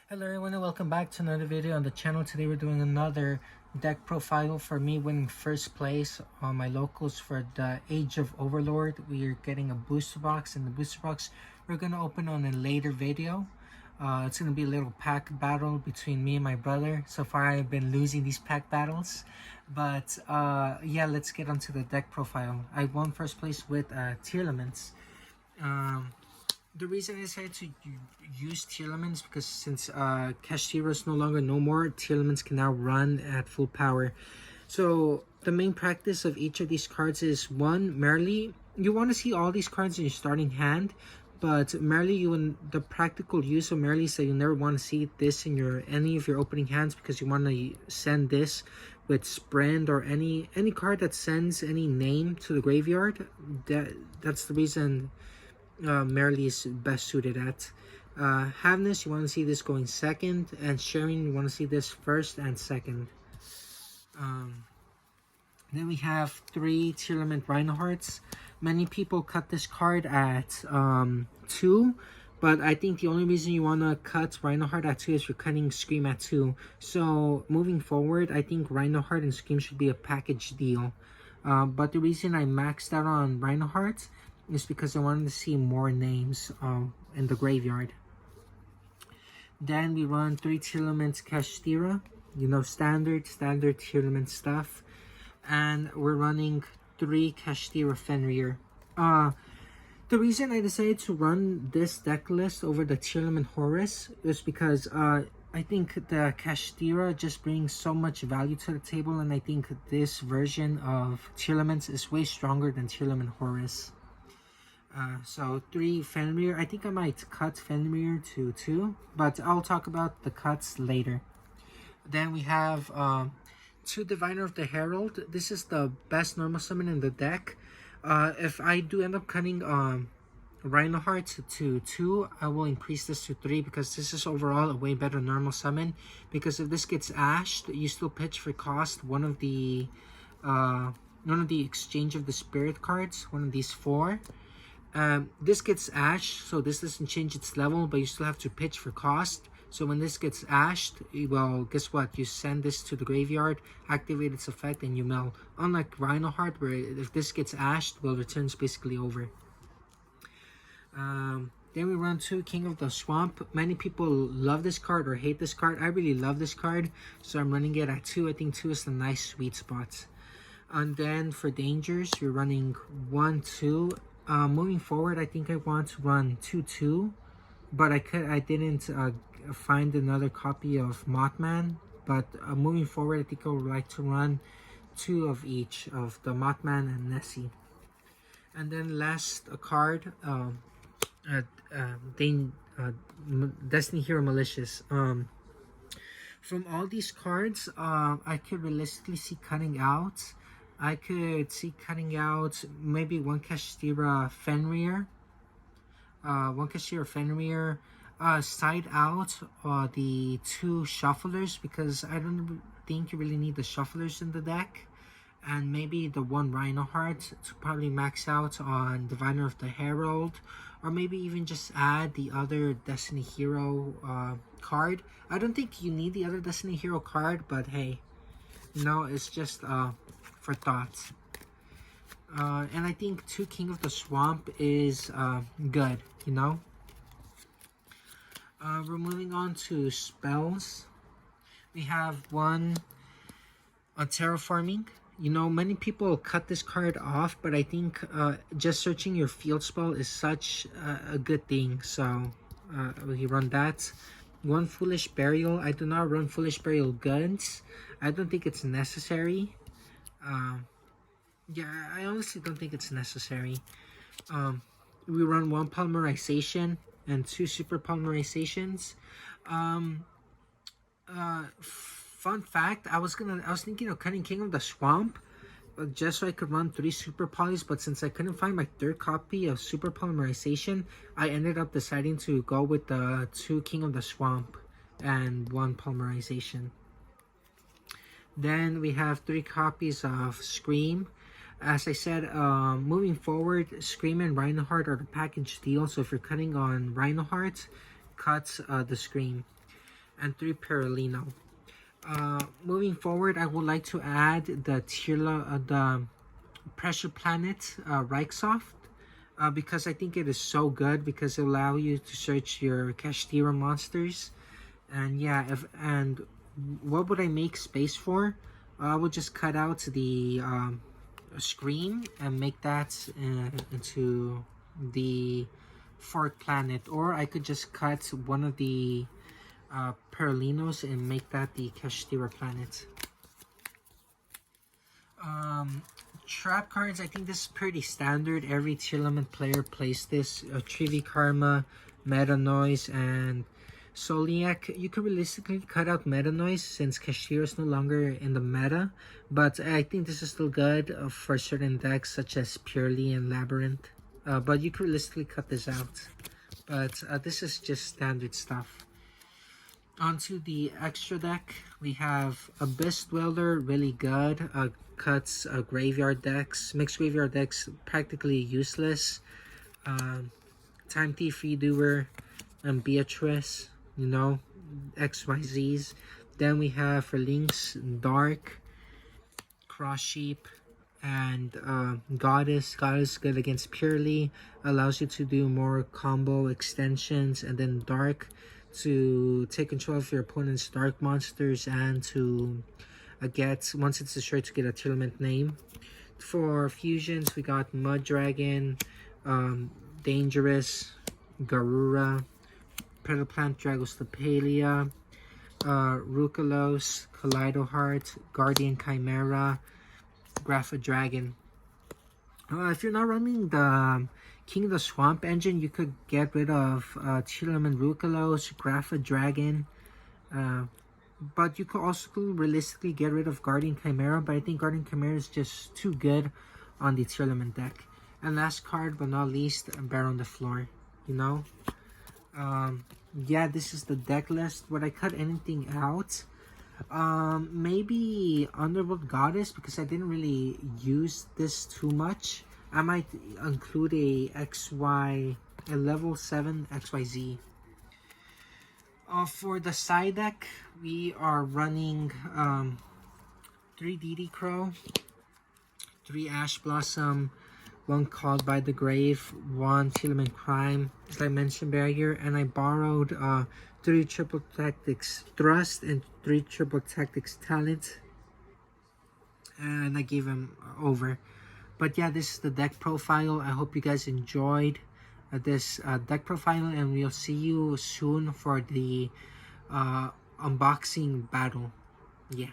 Hello everyone and welcome back to another video on the channel. Today we're doing another deck profile for me winning first place on my locals for the Age of Overlord. We are getting a booster box, and the booster box we're going to open on a later video. It's going to be a little pack battle between me and my brother. So far I've been losing these pack battles, but yeah, let's get onto the deck profile. I won first place with Tearlaments. The reason I decided to use Tearlaments because since Kashtira is no more, Tearlaments can now run at full power. So the main practice of each of these cards is one, merely you want to see all these cards in your starting hand, but merely the practical use of merely is that you never want to see this in any of your opening hands, because you want to send this with Sprint or any card that sends any name to the graveyard. That's the reason merely is best suited at. Haveness, you want to see this going second, and Sharing, you want to see this first and second. Then we have 3 Tearlament Rhinohearts. Many people cut this card at 2, but I think the only reason you want to cut Rhinoheart at 2 is you're cutting Scream at 2. So moving forward, I think Rhinoheart and Scream should be a package deal. But the reason I maxed out on Rhinoheart is because I wanted to see more names in the graveyard. Then we run 3 Tearlaments Kashtira, standard Tearlament stuff, and we're running 3 Kashtira Fenrir. The reason I decided to run this deck list over the Tearlament Horus is because I think the Kashtira just brings so much value to the table, and I think this version of Tearlaments is way stronger than Tearlament Horus. So 3 Fenrir. I think I might cut Fenrir to 2, but I'll talk about the cuts later. Then we have 2 Diviner of the Herald. This is the best normal summon in the deck. If I do end up cutting Rhinoheart to 2, I will increase this to 3, because this is overall a way better normal summon. Because if this gets ashed, you still pitch for cost one of the Exchange of the Spirit cards, one of these 4. This gets ashed, so this doesn't change its level, but you still have to pitch for cost. So when this gets ashed, well, guess what? You send this to the graveyard, activate its effect, and you mill. Unlike Rhinoheart, where if this gets ashed, well, return's basically over. Then we run 2 King of the Swamp. Many people love this card or hate this card. I really love this card, so I'm running it at 2. I think 2 is the nice sweet spot. And then for dangers, you're running 1, 2. Moving forward, I think I want to run 2-2, but I didn't find another copy of Mothman. But moving forward, I think I would like to run 2 of each of the Mothman and Nessie. And then last card, Destiny Hero Malicious. From all these cards, I could realistically see cutting out. I could see cutting out maybe 1 Kashtira Fenrir. Side out the 2 Shufflers, because I don't think you really need the Shufflers in the deck. And maybe the 1 Rhinoheart to probably max out on Diviner of the Herald. Or maybe even just add the other Destiny Hero card. I don't think you need the other Destiny Hero card, but hey, it's just for thoughts. And I think 2 King of the Swamp is good, We're moving on to spells. We have 1 on Terraforming. Many people cut this card off, but I think just searching your field spell is such a good thing. So we run that. 1 Foolish Burial. I do not run Foolish Burial Guns. I don't think it's necessary. Yeah, I honestly don't think it's necessary. We run 1 Polymerization and 2 Super Polymerizations. Fun fact, I was thinking of cutting King of the Swamp, just so I could run 3 Super Polys, but since I couldn't find my 3rd copy of Super Polymerization, I ended up deciding to go with the 2 King of the Swamp and 1 Polymerization. Then we have 3 copies of Scream. As I said, moving forward, Scream and Rhinoheart are the package deal. So if you're cutting on Rhinoheart, cut the Scream. and 3 Perlino. Moving forward, I would like to add the the Pressure Planet Reichsoft, because I think it is so good because it allows you to search your Kashtira monsters. And yeah, what would I make space for? I would just cut out the screen and make that into the 4th planet, or I could just cut one of the Perlinos and make that the Kashtira planet. Trap cards, I think this is pretty standard. Every Tearlament player plays this. Trivi Karma, Meta Noise, and Soliak. You could realistically cut out Meta Noise since Kashtira is no longer in the meta, but I think this is still good for certain decks such as Purely and Labyrinth. But you could realistically cut this out. But this is just standard stuff. Onto the extra deck, we have Abyss Dweller, really good. Cuts graveyard decks. Mixed graveyard decks, practically useless. Time Thief Redoer and Beatrice, you know, XYZs. Then we have for links, Dark, Cross Sheep, and Goddess. Goddess good against Purely, allows you to do more combo extensions, and then Dark to take control of your opponent's dark monsters and to get, once it's destroyed, to get a Tearlament name. For fusions, we got Mud Dragon, Dangerous, Garura, Pedoplant Dragostopelia, Rukalos, Kaleidoheart, Guardian Chimera, Grapha Dragon. If you're not running the King of the Swamp engine, you could get rid of Tearlament Rukalos, Grapha Dragon, but you could also realistically get rid of Guardian Chimera, but I think Guardian Chimera is just too good on the Tearlament deck. And last card but not least, Bear on the Floor, you know. Yeah, this is the deck list. Would I cut anything out? Maybe Underworld Goddess, because I didn't really use this too much. I might include a level 7 XYZ. For the side deck, we are running 3 DD Crow, 3 Ash Blossom, 1 Called by the Grave, 1 Tearlament Crime, Dimension Barrier, and I borrowed 3 Triple Tactics Thrust and 3 Triple Tactics Talent, and I gave him over. But yeah, this is the deck profile. I hope you guys enjoyed this deck profile, and we'll see you soon for the unboxing battle. Yeah.